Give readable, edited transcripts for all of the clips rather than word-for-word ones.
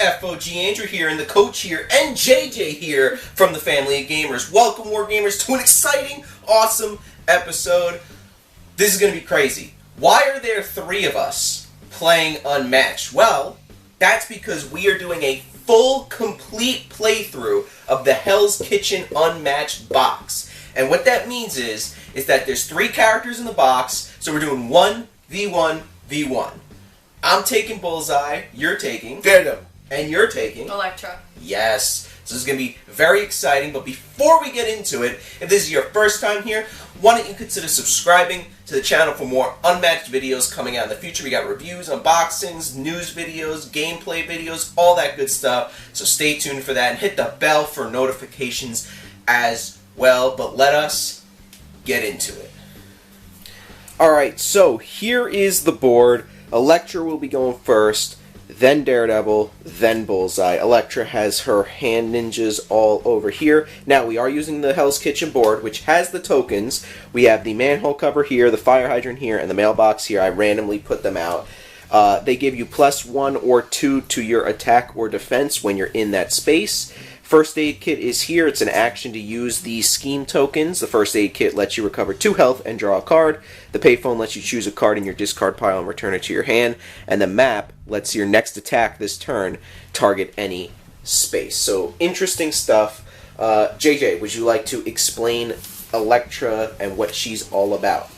FOG Andrew here, and the coach here, and JJ here from the Family of Gamers. Welcome, War Gamers, to an exciting, awesome episode. This is going to be crazy. Why are there 3 of us playing Unmatched? Well, that's because we are doing a full, complete playthrough of the Hell's Kitchen Unmatched box. And what that means is that there's 3 characters in the box, so we're doing 1v1v1. I'm taking Bullseye, you're taking Daredevil, and you're taking Elektra. Yes. So this is going to be very exciting, but before we get into it, if this is your first time here, why don't you consider subscribing to the channel for more Unmatched videos coming out in the future. We got reviews, unboxings, news videos, gameplay videos, all that good stuff. So stay tuned for that and hit the bell for notifications as well. But let us get into it. Alright, so here is the board. Elektra will be going first, then Daredevil, then Bullseye. Elektra has her hand ninjas all over here. Now, we are using the Hell's Kitchen board, which has the tokens. We have the manhole cover here, the fire hydrant here, and the mailbox here. I randomly put them out. They give you +1 or 2 to your attack or defense when you're in that space. First aid kit is here. It's an action to use the scheme tokens. The first aid kit lets you recover 2 health and draw a card. The payphone lets you choose a card in your discard pile and return it to your hand. And the map lets your next attack this turn target any space. So interesting stuff. JJ, would you like to explain Elektra and what she's all about?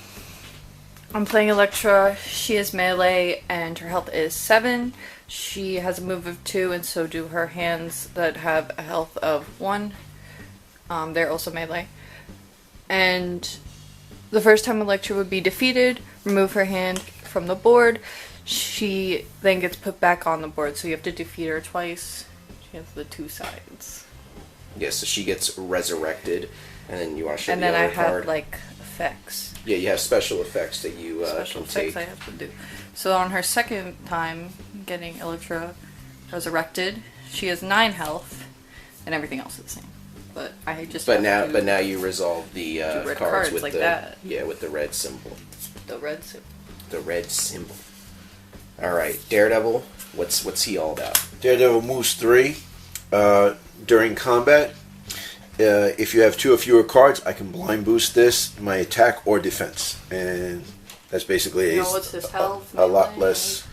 I'm playing Elektra. She is melee and her health is 7. She has a move of 2 and so do her hands that have a health of 1. They're also melee. And the first time Elektra would be defeated, remove her hand from the board. She then gets put back on the board, so you have to defeat her twice. She has the 2 sides. Yes, so she gets resurrected, and then you want to show and the then other I have card. like effects. Yeah, you have special effects that you Special can effects take. I have to do. So on her second time getting Elektra resurrected, she has 9 health, and everything else is the same. But I just But now you resolve the red cards with like the that. with the red symbol. The red symbol. The red symbol. All right, Daredevil. What's he all about? Daredevil moves 3 during combat. If you have 2 or fewer cards, I can blind boost this, my attack or defense, and that's basically What's his health? a lot less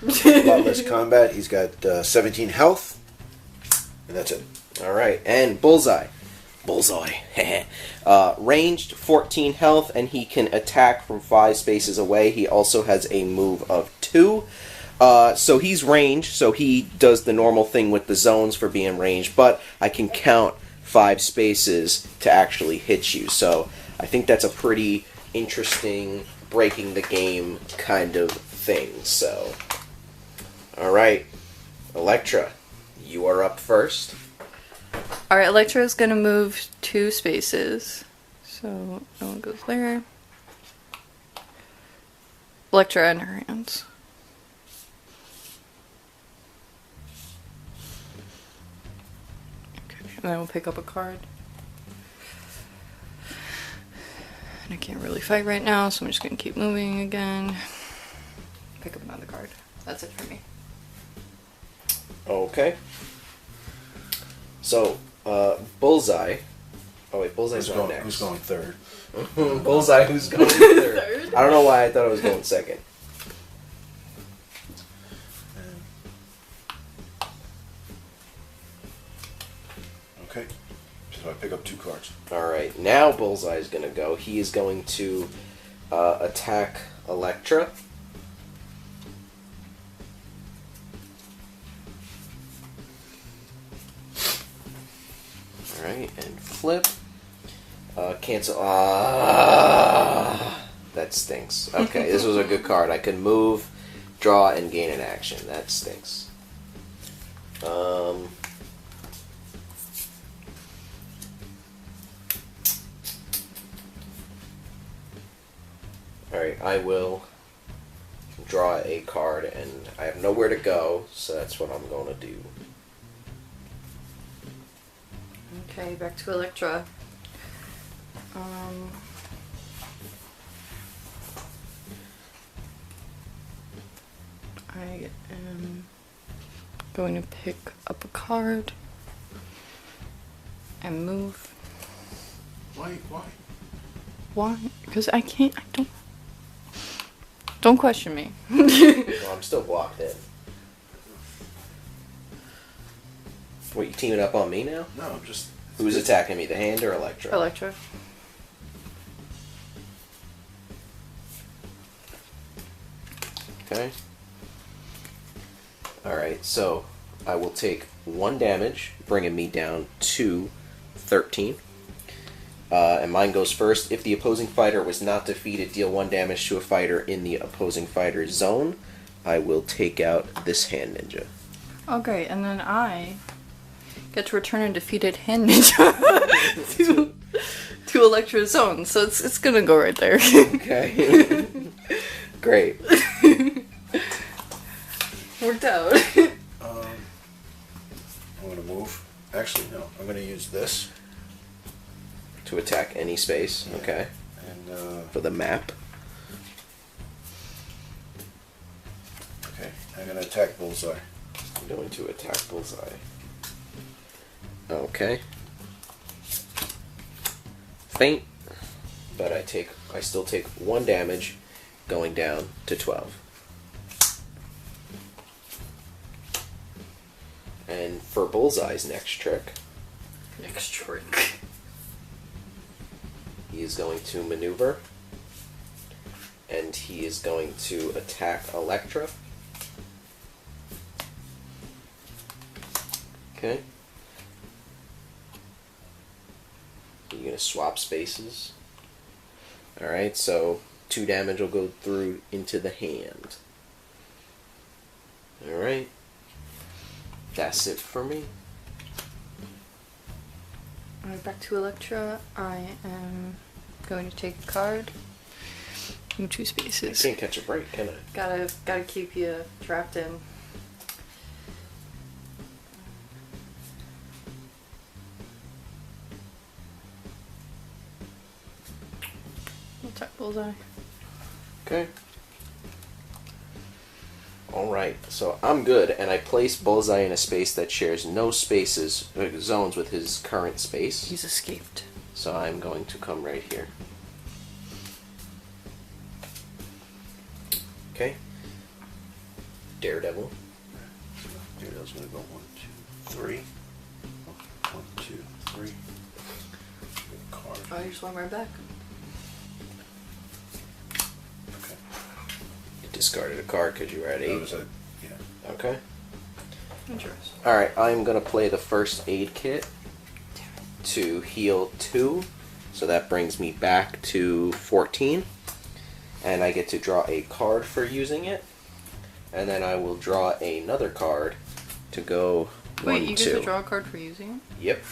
combat. He's got 17 health, and that's it. All right, and Bullseye. Ranged 14 health, and he can attack from 5 spaces away. He also has a move of 2. So he's ranged, so he does the normal thing with the zones for being ranged, but I can count 5 spaces to actually hit you. So I think that's a pretty interesting breaking the game kind of thing. So, all right, Elektra, you are up first. Alright, Elektra is going to move 2 spaces. So, no one goes there. Elektra in her hands. Okay, and then we'll pick up a card. And I can't really fight right now, so I'm just going to keep moving again. Pick up another card. That's it for me. Okay. So, Bullseye. Oh wait, Bullseye's going next. Who's going third? Bullseye, who's going third? I don't know why I thought I was going second. Okay, so I pick up 2 cards. Alright, now Bullseye's going to go. He is going to attack Elektra. Alright, and flip. Cancel. That stinks. Okay, this was a good card. I could move, draw, and gain an action. That stinks. Alright, I will draw a card, and I have nowhere to go, so that's what I'm going to do. Okay, back to Elektra. I am Going to pick up a card and move. Why? Why? Because I can't. I don't. Don't question me. Well, I'm still blocked in. What, you teaming up on me now? No, I'm just. Who's attacking me, the hand or Elektra? Elektra. Okay. Alright, so I will take 1 damage, bringing me down to 13. And mine goes first. If the opposing fighter was not defeated, deal 1 damage to a fighter in the opposing fighter's zone. I will take out this hand ninja. Okay, and then I get to return a defeated hand ninja to Elektra's zone. So it's gonna go right there. Okay. Great. Worked out. I'm gonna move. Actually, no. I'm gonna use this. To attack any space, Yeah. okay. And For the map. okay, I'm gonna attack Bullseye. I'm going to attack Bullseye. Okay. Faint, but I still take 1 damage, going down to 12. And for Bullseye's next trick, Next trick. he is going to maneuver, and he is going to attack Elektra. Okay. You're going to swap spaces. Alright, so 2 damage will go through into the hand. Alright. That's it for me. Alright, back to Elektra. I am going to take a card. Move 2 I spaces. can't catch a break, can I? Gotta keep you trapped in. Attack Bullseye. Okay. Alright, so I'm good, and I place Bullseye in a space that shares no zones with his current space. He's escaped. So I'm going to come right here. Okay. Daredevil. Daredevil's gonna go 1, 2, 3. 1, 2, 3. Good card. Oh, you just went right back. Okay. You discarded a card because you were at 8. That was a, yeah. Okay. Interesting. Alright, I'm going to play the first aid kit to heal 2. So that brings me back to 14. And I get to draw a card for using it. And then I will draw another card to go 1, Wait, you 2. get to draw a card for using it? Yep.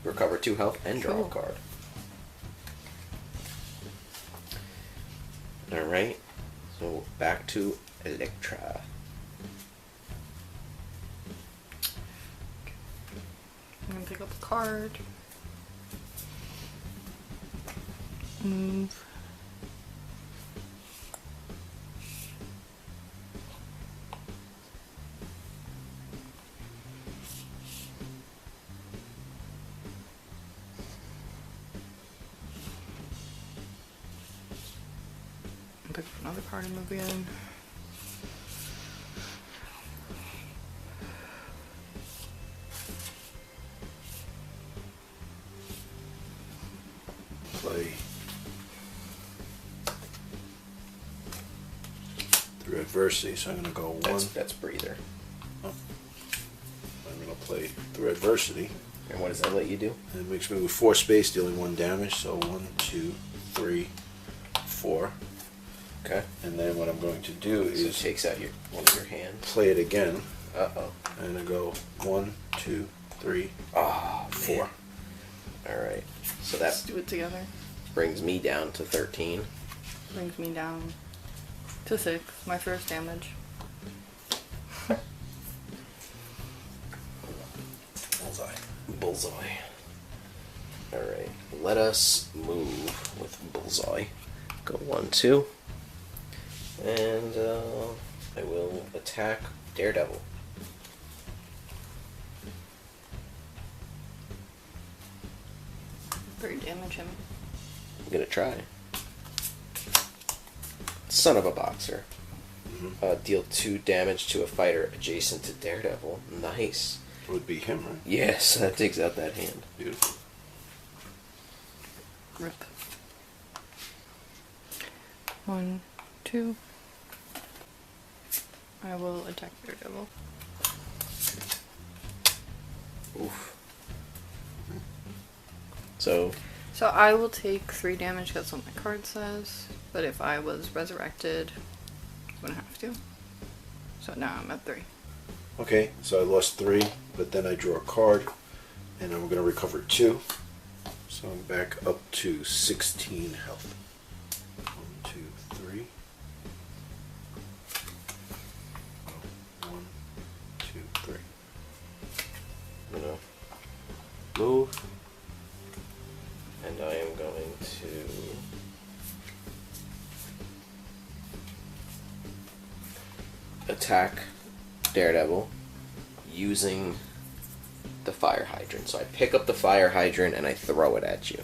Recover 2 health and draw Cool. a card. Alright. So back to Elektra. I'm gonna pick up a card. Move. Pick up another card and move again. Play through adversity, so I'm gonna go 1. That's breather. I'm gonna play through adversity. And what does that let you do? And it makes me move 4 space, dealing 1 damage. So 1, 2, 3, 4. Okay. And then what I'm going to do So it is takes out one of your hands. play it again. Uh-oh. And I go 1, 2, 3, Oh, 4. Alright. So Let's that do it together. brings me down to 13. Brings me down to 6. My first damage. Bullseye. Bullseye. Alright. Let us move with Bullseye. Go 1, 2. And I will attack Daredevil. 3 damage him. I'm gonna try. Son of a boxer. Deal 2 damage to a fighter adjacent to Daredevil. Nice. It would be him, right? Yes, that digs out that hand. Beautiful. Rip. 1, 2. I will attack Daredevil. Oof. So I will take 3 damage, that's what my card says. But if I was resurrected, I wouldn't have to. So now I'm at 3. Okay, so I lost 3, but then I draw a card, and I'm going to recover 2. So I'm back up to 16 health. 1, 2, 3. 1, 2, 3. I'm gonna move. And I am going to attack Daredevil using the fire hydrant. So I pick up the fire hydrant and I throw it at you.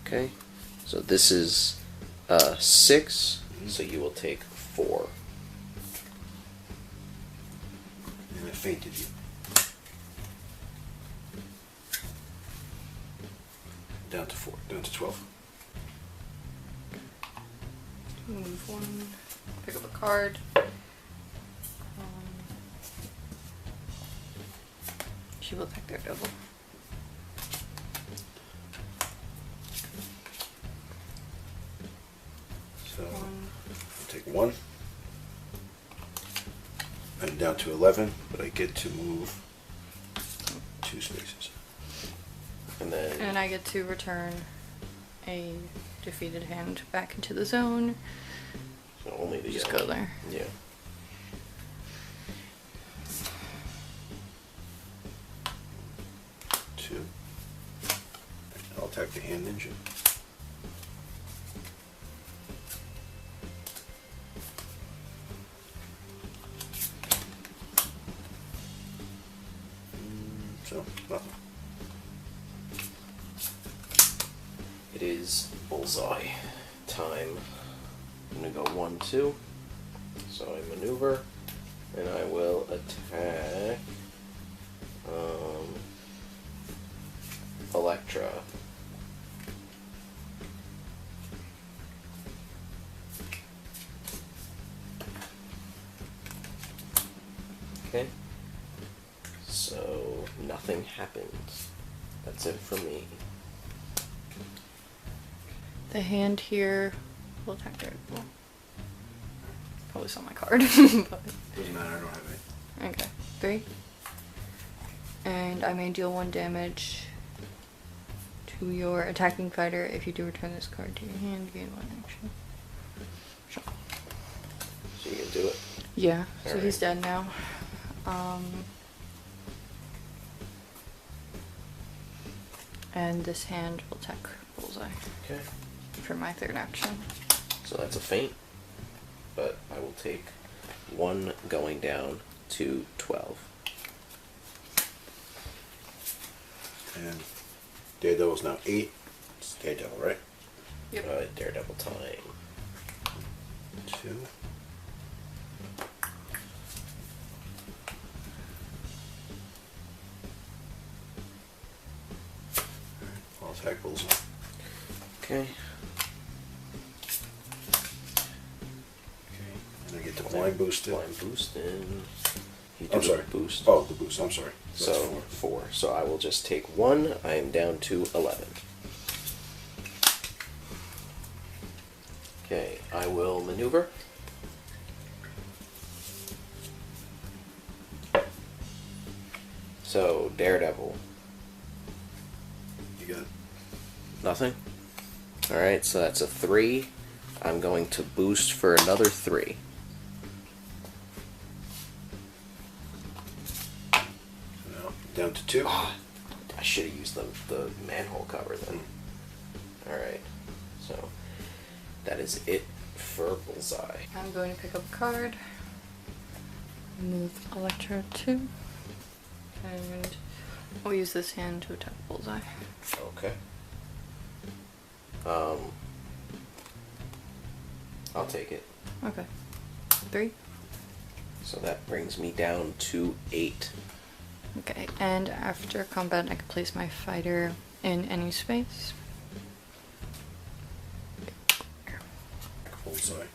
Okay, so this is 6, so you will take 4. And I fainted you. Down to 4, down to 12. Move 1. Pick up a card. She will attack Daredevil. So I'll take 1. I'm down to 11, but I get to move 2 spaces. And I get to return a defeated hand back into the zone. So only the Just go there. Yeah. Two. I'll attack the hand ninja. So, nothing. It is Bullseye time. I'm gonna go 1, 2. So I maneuver, and I will attack Elektra. Okay. So nothing happens. That's it for me. The hand here will attack Daredevil. Probably saw my card. But, Doesn't matter, I don't have any. okay. 3. And I may deal 1 damage to your attacking fighter if you do return this card to your hand. Gain 1 action. Sure. So you can do it. Yeah, so Alright. he's dead now. And this hand will attack Bullseye Okay. for my 3rd action. So that's a feint. But I will take 1 going down to 12. And Daredevil's now 8. It's Daredevil, right? Yep. Daredevil time. 2. I'll attack Bullseye. Okay. Okay. And I get to blind boost it. Blind boost and you do I'm the sorry. boost. Oh, the boost. I'm sorry. So That's 4. So I will just take 1. I am down to 11. Okay, I will maneuver. So Daredevil. You got it. Nothing? Alright, so that's a 3. I'm going to boost for another 3. Now, down to 2. Ah, I should have used the manhole cover then. Alright, so that is it for Bullseye. I'm going to pick up a card. Move Elektra 2. And I'll use this hand to attack Bullseye. Okay. I'll take it. Okay. 3. So that brings me down to 8. Okay, and after combat, I can place my fighter in any space. Bullseye.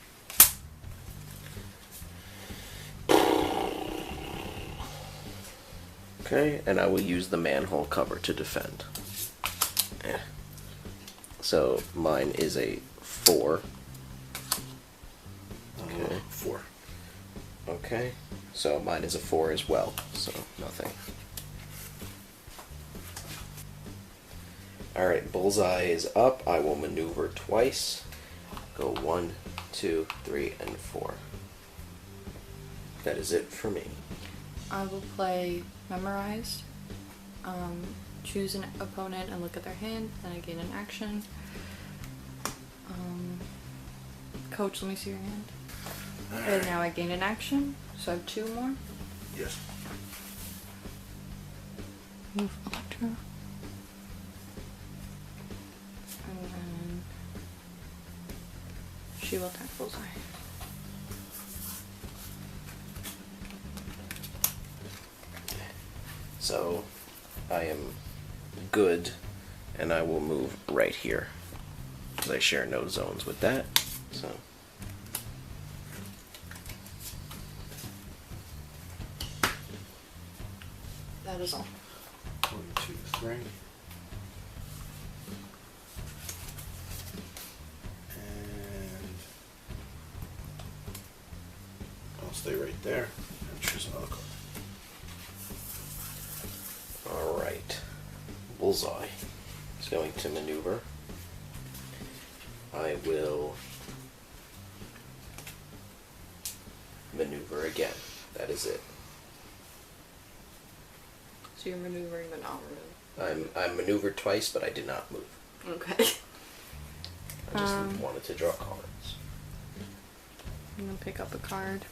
Okay, and I will use the manhole cover to defend. So mine is a 4. Okay. 4. Okay, so mine is a 4 as well, so nothing. Alright, Bullseye is up. I will maneuver twice. Go 1, 2, 3, and 4. That is it for me. I will play Memorized. Choose an opponent and look at their hand, then I gain an action. Coach, let me see your hand. And now I gain an action, so I have 2 more. Yes. Move Elektra. And then she will attack Bullseye. So I am good, and I will move right here, because I share no zones with that. So That is all. 1, 2, 3. And I'll stay right there and choose another card. alright. Bullseye is going to maneuver. I will maneuver again. That is it. So you're maneuvering but not moving. I'm maneuvered twice, but I did not move. Okay. I just wanted to draw cards. I'm gonna pick up a card.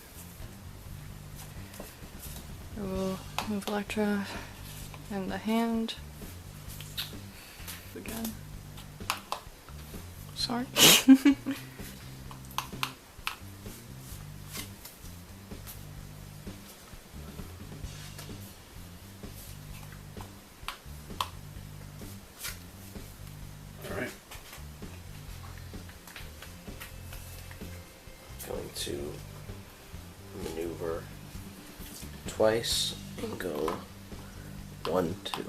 I will move Elektra in the hand. Again. Sorry. Alright. Going to maneuver twice and go 1, 2.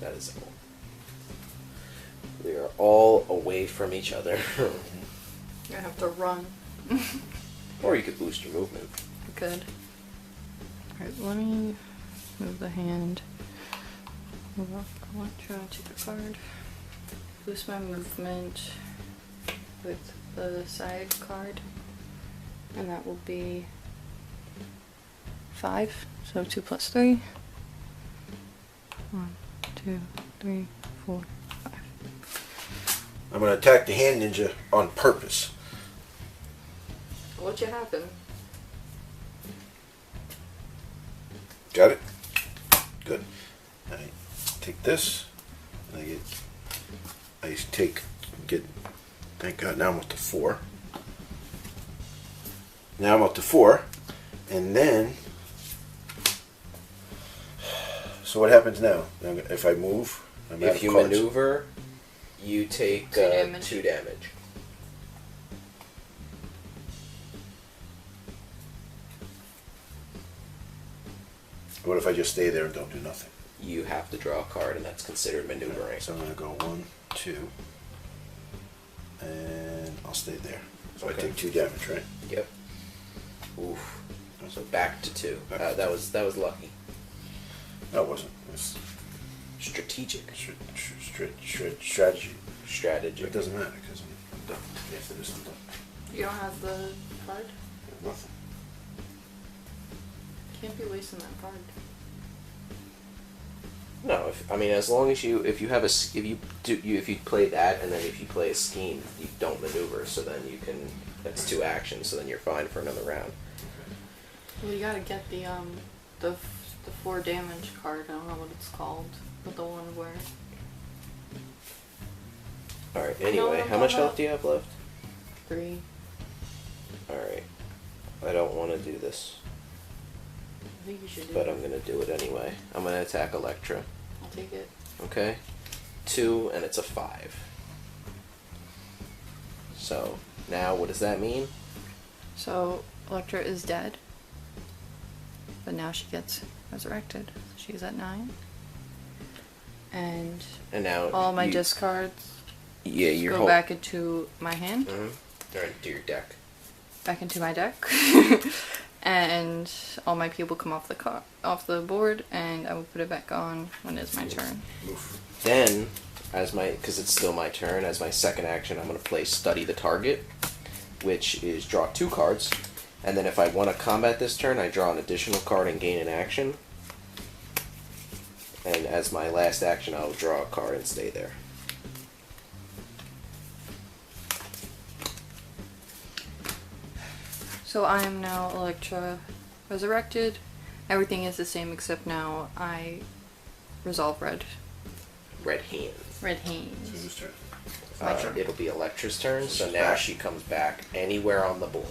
That is all. We are all away from each other. I have to run. Or you could boost your movement. Good. Alright, let me move the hand. Move up Elektra, take a card. Boost my movement with the side card. And that will be 5. So 2 plus 3. 1, 2, 3, 4, 5. I'm going to attack the hand ninja on purpose. What'd you happen? Got it? Good. I take this, and thank God, now I'm up to 4. Now I'm up to 4, and then, so what happens now? If I move, I'm out If of you cards. maneuver, you take 2 damage. 2 damage. What if I just stay there and don't do nothing? You have to draw a card, and that's considered maneuvering. So I'm going to go 1, 2, and I'll stay there. So Okay. I take 2 damage, right? Yep. Oof. So back to 2. Back to That was lucky. No, it wasn't. It was Strategic. strategy. Strategy. It doesn't matter because I'm done. After this, I'm done. You don't have the card? I have nothing. Can't be wasting that card. No, I mean, as long as if you play that, and then if you play a scheme, you don't maneuver, so then you can, that's 2 actions, so then you're fine for another round. Well, you gotta get the 4 damage card. I don't know what it's called, but the one where. Alright, anyway, how much health do you have left? 3. Alright. I don't want to do this, I think you should do but it. I'm going to do it anyway. I'm going to attack Elektra. I'll take it. Okay? 2, and it's a 5. So, now what does that mean? So, Elektra is dead. But now she gets resurrected. She's at 9. And now all my discards your go back into my hand. Or into your deck. Back into my deck. And all my people come off the board, and I will put it back on when it's my turn. Then, because it's still my turn, as my second action, I'm going to play Study the Target, which is draw 2 cards, and then if I want to combat this turn, I draw an additional card and gain an action. And as my last action, I'll draw a card and stay there. So I am now Elektra resurrected. Everything is the same except now I resolve red. Red hands. Red hands. Whose turn? My turn. It'll be Electra's turn, so she's now back. she comes back anywhere on the board.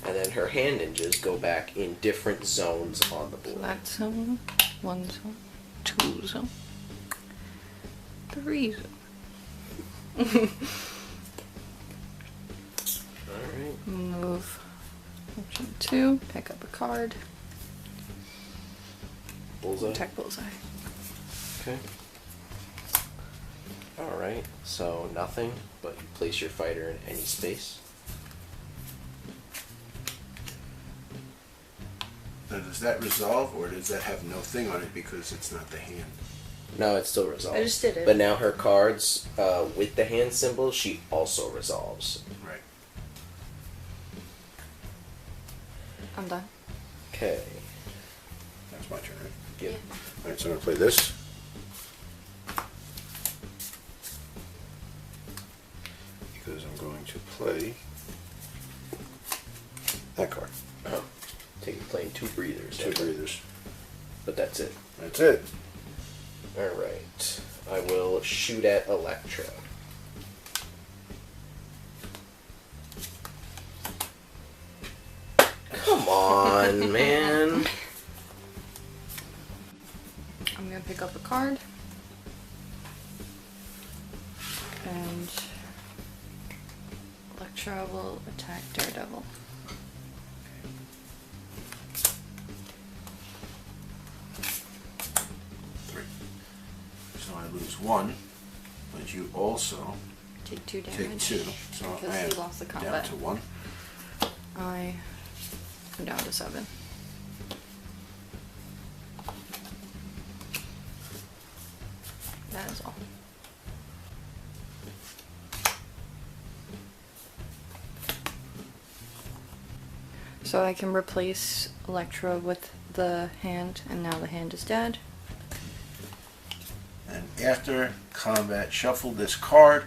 And then her hand ninjas go back in different zones on the So board. that's zone, 1 zone, 2 zone, 3 zone. Alright. Move option 2, pick up a card, Bullseye. attack Bullseye. Okay. Alright, so nothing, but you place your fighter in any space. Now, does that resolve, or does that have no thing on it because it's not the hand? No, it still resolves. I just did it. But now her cards with the hand symbol, she also resolves. Right. I'm done. Okay. That's my turn, right? Yep. Alright, so I'm going to play this. Because I'm going to play that card. Oh. You're playing 2 breathers. 2 breathers. But that's it. That's it. Alright. I will shoot at Elektra. Come on, man. I'm gonna pick up a card. And Elektra will attack Daredevil. 3. So I lose 1, but you also Take 2 damage. take 2. So I because am he lost the down combat. to 1. I am down to 7. That is all. So I can replace Elektra with the hand, and now the hand is dead. And after combat, shuffle this card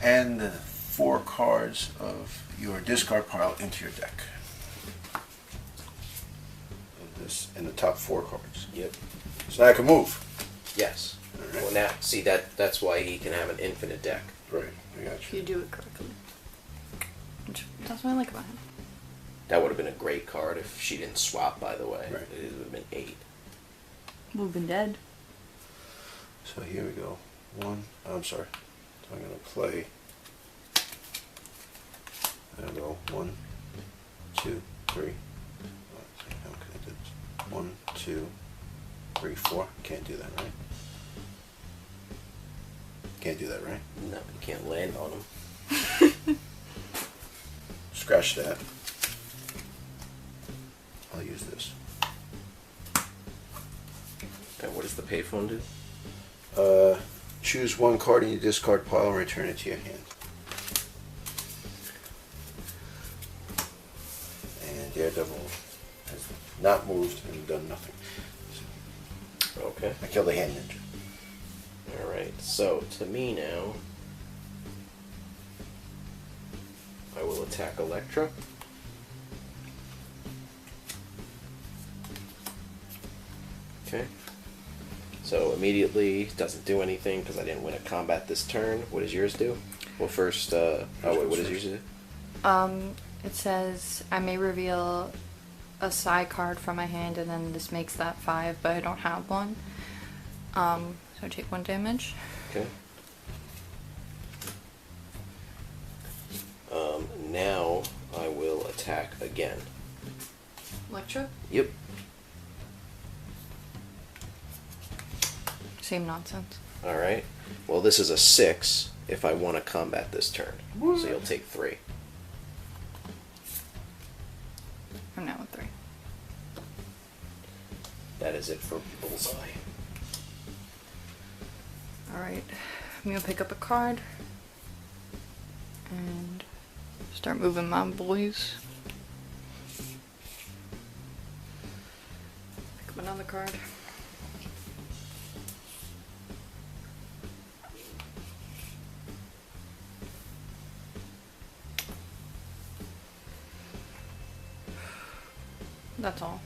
and the 4 cards of your discard pile into your deck. And this in the top 4 cards. Yep. So now I can move. Yes. Alright. Well, now, see, that's why he can have an infinite deck. Right, I got If you. you do it correctly. That's what I like about him. That would have been a great card if she didn't swap, by the way. Right. It would have been 8. Would have been dead. So here we go. 1, I'm sorry. So I'm going to play. I'm going to go 1, 2, 3. How can I do this? 1, 2, 3, 4. Can't do that, right? Can't do that, right? No, you can't land on him. Scratch that. I'll use this. And what does the payphone do? Choose 1 card in your discard pile and return it to your hand. Daredevil has not moved and done nothing. So Okay. I killed a hand ninja. Alright, so to me now, I will attack Elektra. Okay. So immediately, doesn't do anything because I didn't win a combat this turn. What does yours do? Well, first, what does yours do? It says I may reveal a side card from my hand, and then this makes that 5, but I don't have one. So I take 1 damage. Okay. Now I will attack again. Elektra? Yep. Same nonsense. Alright. Well, this is a 6 if I want to combat this turn. So you'll take 3. I'm now at 3. That is it for Bullseye. Alright. I'm gonna pick up a card. And start moving my boys. Pick up another card. That's all.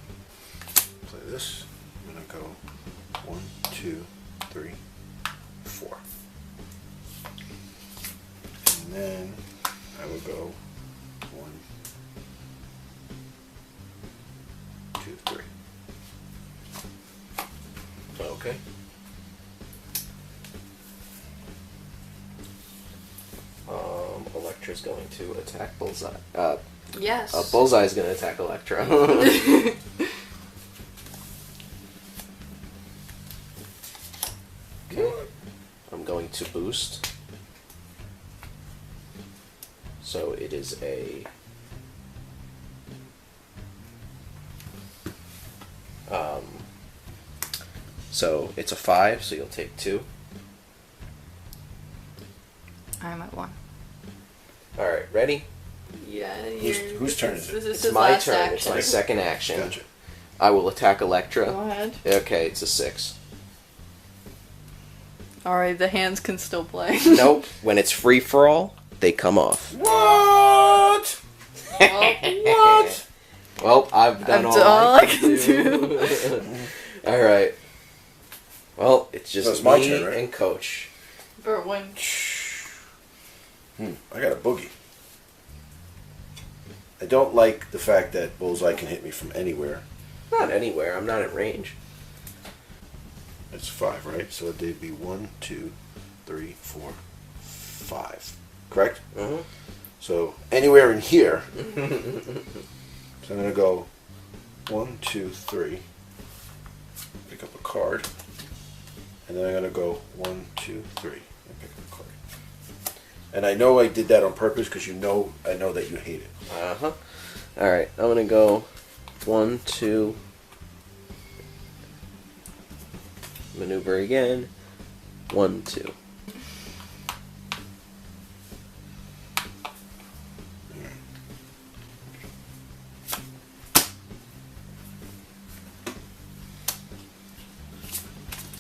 Play this. I'm gonna go 1, 2, 3, 4. And then I will go 1, 2, 3. Okay. Elektra's going to attack Bullseye. Yes. Bullseye's going to attack Elektra. Okay. I'm going to boost. So it is a... so it's a 5, so you'll take 2. I'm at 1. Alright, ready? Yeah. Whose turn is it? It's my turn. It's my second action. Gotcha. I will attack Elektra. Go ahead. Okay, it's a 6. Alright, the hands can still play. Nope. When it's free for all, they come off. What? What? Well, I've done all I can do. Alright. Well, it's just So it's my me turn, right? and Coach. For one. I got a boogie. I don't like the fact that Bullseye can hit me from anywhere. Not anywhere. I'm not at range. It's 5, right? So it'd be 1, 2, 3, 4, 5. Correct? Mm-hmm. So anywhere in here. So I'm going to go 1, 2, 3. Pick up a card. And then I'm going to go 1, 2, 3. And pick up a card. And I know I did that on purpose because I know that you hate it. Uh-huh. Alright, I'm going to go 1, 2. Maneuver again. 1, 2.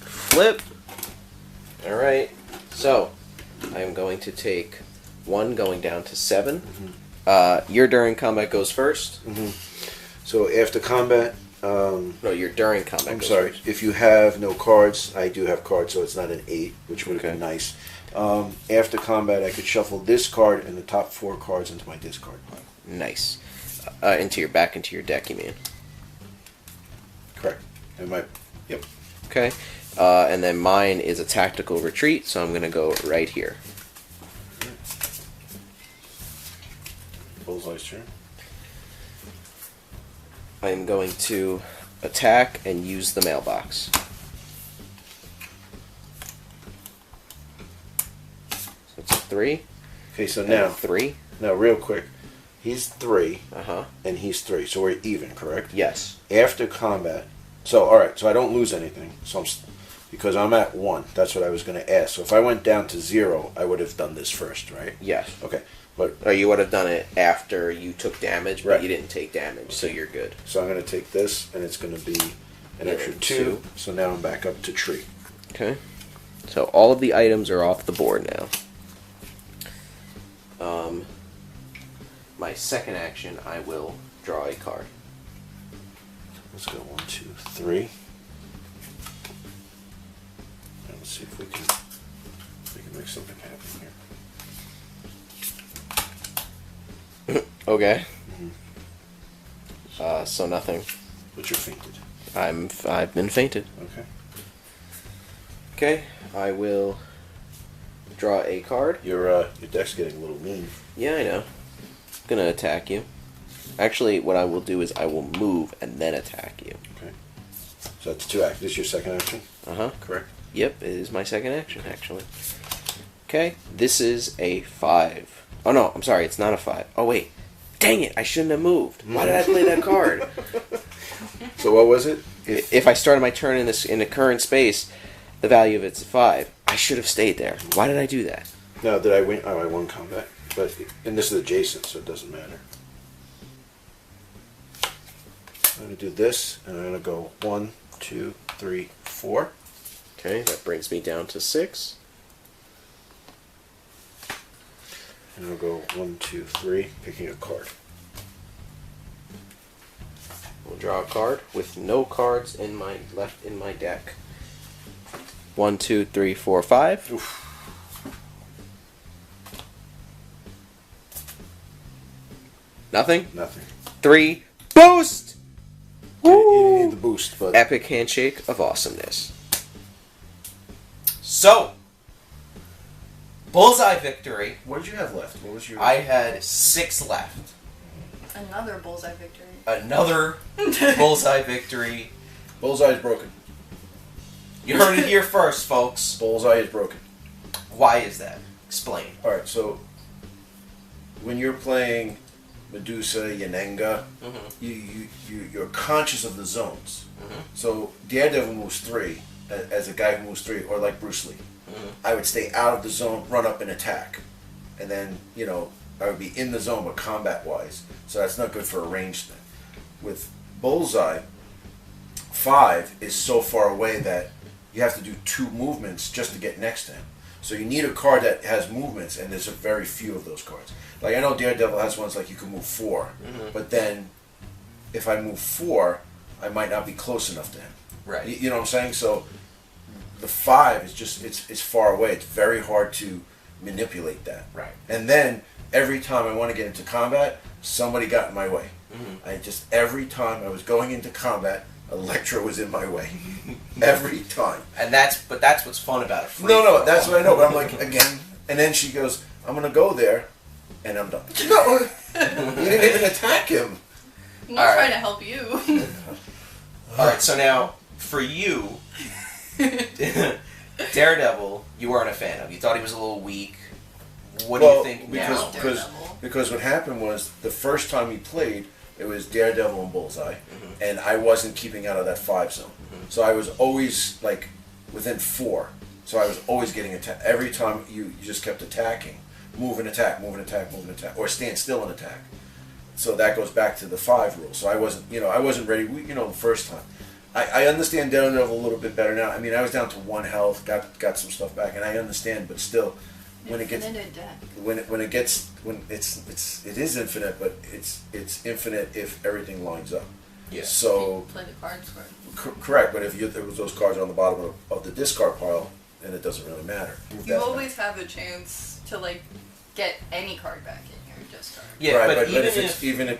Flip. Alright, so I am going to take 1 going down to 7. Your during combat goes first. So after combat... No, your during combat I'm goes sorry. first. If you have no cards, I do have cards, so it's not an 8, which would have been nice. After combat, I could shuffle this card and the top 4 cards into my discard pile. Nice. Into your deck, you mean? Correct. Yep. Okay. And then mine is a tactical retreat, so I'm going to go right here. Bullseye's turn. I am going to attack and use the mailbox. So it's a 3. Okay, so And now, a 3. now real quick. He's 3, Uh-huh. and he's 3, so we're even, correct? Yes. After combat, so alright, so I don't lose anything, so because I'm at 1, that's what I was going to ask. So if I went down to 0, I would have done this first, right? Yes. Okay, But Or you would have done it after you took damage, but Right. you didn't take damage, so you're good. so I'm going to take this, and it's going to be an Yeah, extra 2. two. So now I'm back up to tree. Okay. So all of the items are off the board now. My second action, I will draw a card. Let's go 1, 2, 3. Let's see if we can make something happen here. Okay. So nothing. But you're fainted. I've been fainted. Okay. Okay. I will draw a card. Your deck's getting a little mean. Yeah, I know. I'm gonna attack you. Actually, what I will do is I will move and then attack you. Okay. So that's 2 actions. This is your second action? Uh-huh. Correct. Yep, it is my second action, actually. Okay, this is a 5. Oh, no, I'm sorry, it's not a 5. Oh, wait. Dang it, I shouldn't have moved. Why did I play that card? So what was it? If I started my turn in the current space, the value of it's 5. I should have stayed there. Why did I do that? No, did I win? Oh, I won combat. And this is adjacent, so it doesn't matter. I'm going to do this, and I'm going to go 1, 2, 3, 4. Okay, that brings me down to 6. And I'll go 1, 2, 3, picking a card. We'll draw a card with no cards left in my deck. 1, 2, 3, 4, 5. Oof. Nothing? Nothing. 3. Boost! You need the boost, but Epic handshake of awesomeness. So, Bullseye victory. what did you have left? What was your? I had 6 left. Another Bullseye victory. Another Bullseye victory. Bullseye is broken. You heard it here first, folks. Bullseye is broken. Why is that? Explain. All right, so when you're playing Medusa, Yanenga, you're conscious of the zones. So Daredevil moves 3 as a guy who moves 3, or like Bruce Lee. I would stay out of the zone, run up and attack, and then I would be in the zone, but combat wise, so that's not good for a ranged thing. With Bullseye, 5 is so far away that you have to do 2 movements just to get next to him. So you need a card that has movements, and there's a very few of those cards. Like I know Daredevil has ones like you can move 4, but then if I move 4, I might not be close enough to him. Right. You know what I'm saying? So the 5 is just it's far away. It's very hard to manipulate that. Right. And then every time I want to get into combat, somebody got in my way. Every time I was going into combat, Elektra was in my way. Every time. And that's what's fun about it. No, that's what I know. But I'm like, again, and then she goes, "I'm gonna go there," and I'm done. No, you didn't even attack him. I'm All trying right. to help you. All right, so now for you, Daredevil, you weren't a fan of. You thought he was a little weak. What do you think now? Because what happened was the first time he played, it was Daredevil and Bullseye, and I wasn't keeping out of that 5 zone. So I was always like within 4. So I was always getting attacked. Every time you just kept attacking, move and attack, move and attack, move and attack, or stand still and attack. So that goes back to the 5 rule. So I wasn't ready. The first time. I understand Daredevil a little bit better now. I mean, I was down to 1 health, got some stuff back, and I understand. But still, when it gets it is infinite, but it's infinite if everything lines up. Yeah. So Play the cards for it. correct, but if there was those cards on the bottom of the discard pile, then it doesn't really matter. Move You that always have a chance to get any card back in your discard. Yeah, right,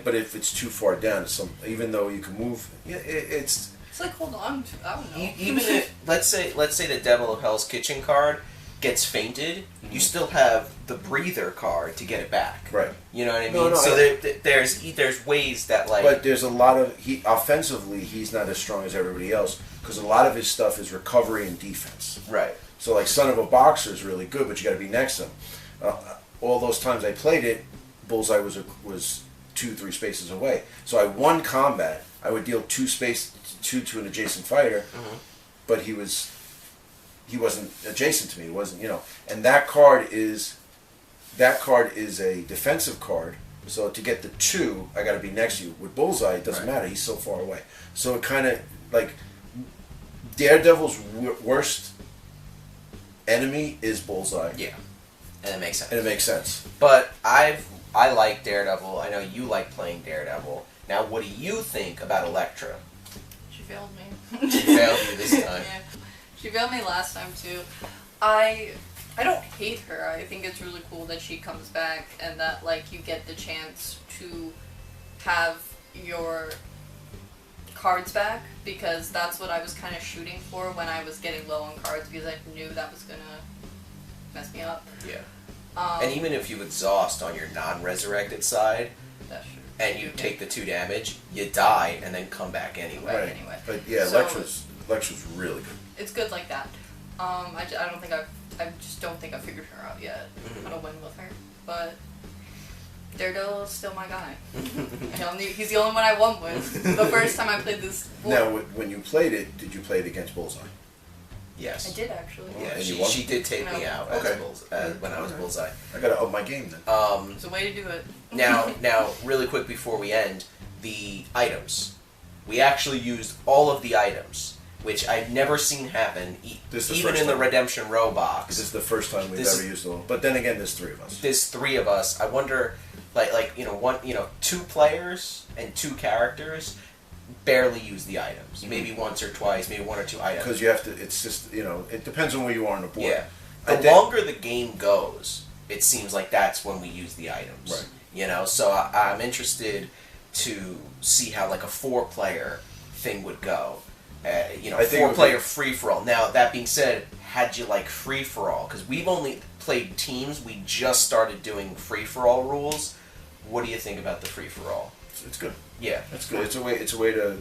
but if it's too far down, even though you can move, it's It's like hold on to. I don't know. even if let's say the Devil of Hell's Kitchen card gets fainted, you still have the breather card to get it back. right. You know what I mean? No, So there's ways that But there's a lot of offensively he's not as strong as everybody else because a lot of his stuff is recovery and defense. right. So like Son of a Boxer is really good, but you got to be next to him. All those times I played it, Bullseye was 2-3 spaces away. So I won combat. I would deal 2 to an adjacent fighter, but he wasn't adjacent to me. He wasn't, and that card is that card is a defensive card. So to get the 2, I got to be next to you. With Bullseye, it doesn't matter. He's so far away. So it kind of like Daredevil's worst enemy is Bullseye. Yeah, and it makes sense. And it makes sense. But I like Daredevil. I know you like playing Daredevil. Now, what do you think about Elektra? She failed me. She failed you this time. Yeah. She failed me last time too. I don't hate her. I think it's really cool that she comes back and that like you get the chance to have your cards back, because that's what I was kind of shooting for when I was getting low on cards, because I knew that was gonna mess me up. Yeah. And even if you exhaust on your non-resurrected side, That's true. and you take the 2 damage, you die and then come back anyway. Right. Anyway. But yeah, So- Elektra's really good. It's good like that. I don't think I just don't think I figured her out yet. I'm gonna win with her, but Daredevil is still my guy. He's the only one I won with. The first time I played this. Now, when you played it, did you play it against Bullseye? Yes. I did actually. Yeah, And you she, won? she did take me No. out Okay. when I was Bullseye. I gotta up my game then. It's a way to do it. Now, really quick before we end, the items. We actually used all of the items, which I've never seen happen, This is the even first in the time. Redemption Row box. This is the first time we've This- ever used them. But then again, there's 3 of us. There's 3 of us. I wonder, like 2 players and 2 characters barely use the items. Maybe once or twice, maybe 1 or 2 items. Because you have to, it's just, it depends on where you are on the board. Yeah. I The did- longer the game goes, it seems like that's when we use the items. Right. So I'm interested to see how like a 4-player thing would go. I think it would 4-player be- free-for-all. Now, that being said, how'd you like free-for-all? Because we've only played teams. We just started doing free-for-all rules. What do you think about the free-for-all? It's good. Yeah. It's good. It's a way to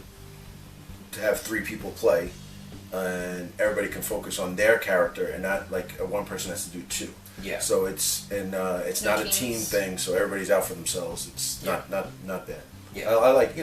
have 3 people play, and everybody can focus on their character, and not like one person has to do 2. Yeah. So it's not a team teams. thing. So everybody's out for themselves. It's not bad. Yeah. I like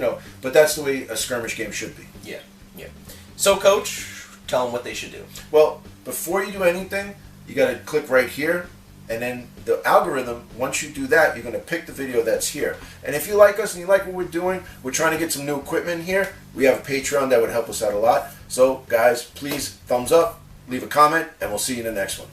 but that's the way a skirmish game should be. Yeah. Yeah. So, Coach, tell them what they should do. Well, before you do anything, you got to click right here, and then the algorithm, once you do that, you're going to pick the video that's here. And if you like us and you like what we're doing, we're trying to get some new equipment here. We have a Patreon that would help us out a lot. So, guys, please, thumbs up, leave a comment, and we'll see you in the next one.